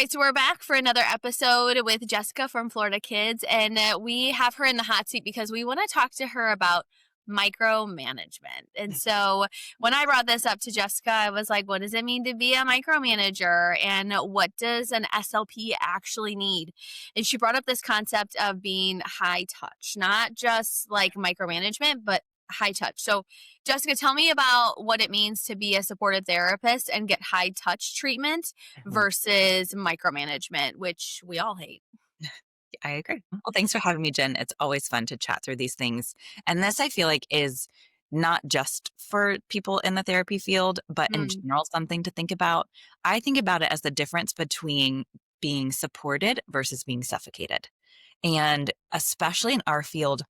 right, so we're back for another episode with Jessica from Florida Kids, and we have her in the hot seat because we want to talk to her about micromanagement. And so when I brought this up to Jessica, I was like, what does it mean to be a micromanager? And what does an SLP actually need? And she brought up this concept of being high touch, not just like micromanagement, but high touch. So Jessica, tell me about what it means to be a supportive therapist and get high touch treatment Mhm. versus micromanagement, which we all hate. I agree. Well, thanks for having me, Jen. It's always fun to chat through these things. And this, I feel like, is not just for people in the therapy field, but in Mm, general, something to think about. I think about it as the difference between being supported versus being suffocated. And especially in our field,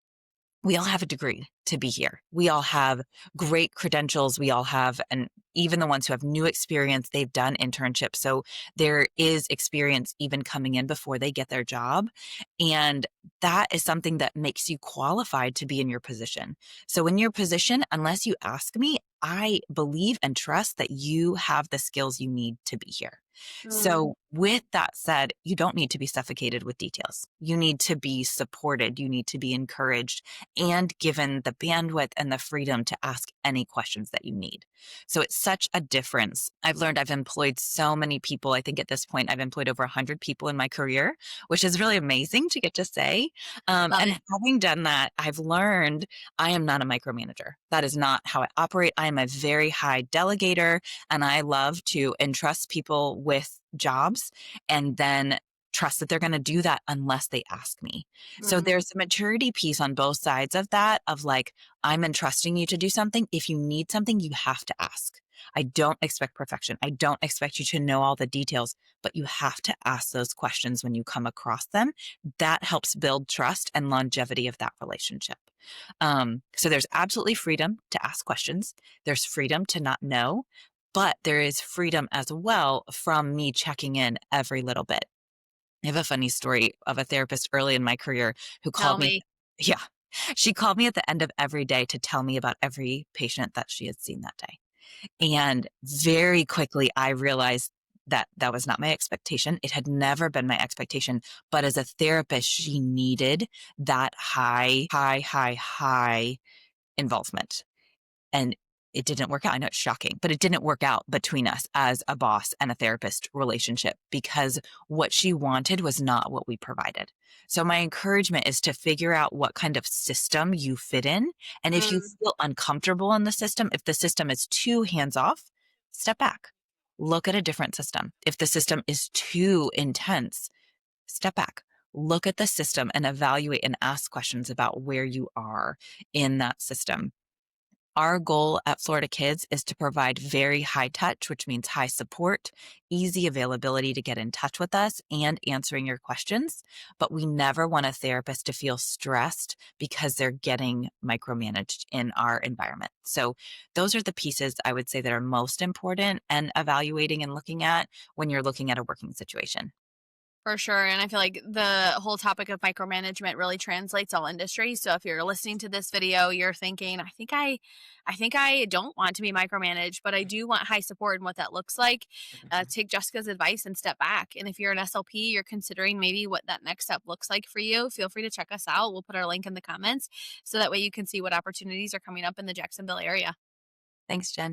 we all have a degree to be here. We all have great credentials. We all have, and even the ones who have new experience, they've done internships. So there is experience even coming in before they get their job. And that is something that makes you qualified to be in your position. So in your position, unless you ask me, I believe and trust that you have the skills you need to be here. mm, So, with that said, you don't need to be suffocated with details. You need to be supported. You need to be encouraged and given the bandwidth and the freedom to ask any questions that you need. So it's such a difference. I've learned I've employed so many people. I think at this point, I've employed over 100 people in my career, which is really amazing to get to say. love And it. having done that, I've learned I am not a micromanager. That is not how I operate. I am a very high delegator, and I love to entrust people with jobs and then trust that they're going to do that unless they ask me. So Mm, there's a maturity piece on both sides of that of like, I'm entrusting you to do something. If you need something, you have to ask. I don't expect perfection. I don't expect you to know all the details, but you have to ask those questions when you come across them. That helps build trust and longevity of that relationship. So there's absolutely freedom to ask questions. There's freedom to not know, but there is freedom as well from me checking in every little bit. I have a funny story of a therapist early in my career who tell called me. me. Yeah. She called me at the end of every day to tell me about every patient that she had seen that day. And very quickly, I realized that that was not my expectation. It had never been my expectation. But as a therapist, she needed that high involvement. And it didn't work out. I know it's shocking, but it didn't work out between us as a boss and a therapist relationship because what she wanted was not what we provided. So my encouragement is to figure out what kind of system you fit in. And if you Mm, feel uncomfortable in the system, if the system is too hands off, step back, look at a different system. If the system is too intense, step back, look at the system and evaluate and ask questions about where you are in that system. Our goal at Florida Kids is to provide very high touch, which means high support, easy availability to get in touch with us and answering your questions. But we never want a therapist to feel stressed because they're getting micromanaged in our environment. So those are the pieces I would say that are most important and evaluating and looking at when you're looking at a working situation. for sure. And I feel like the whole topic of micromanagement really translates all industries. So if you're listening to this video, you're thinking, I think I don't want to be micromanaged, but I do want high support and what that looks like. Take Jessica's advice and step back. And if you're an SLP, you're considering maybe what that next step looks like for you. Feel free to check us out. We'll put our link in the comments so that way you can see what opportunities are coming up in the Jacksonville area. Thanks, Jen.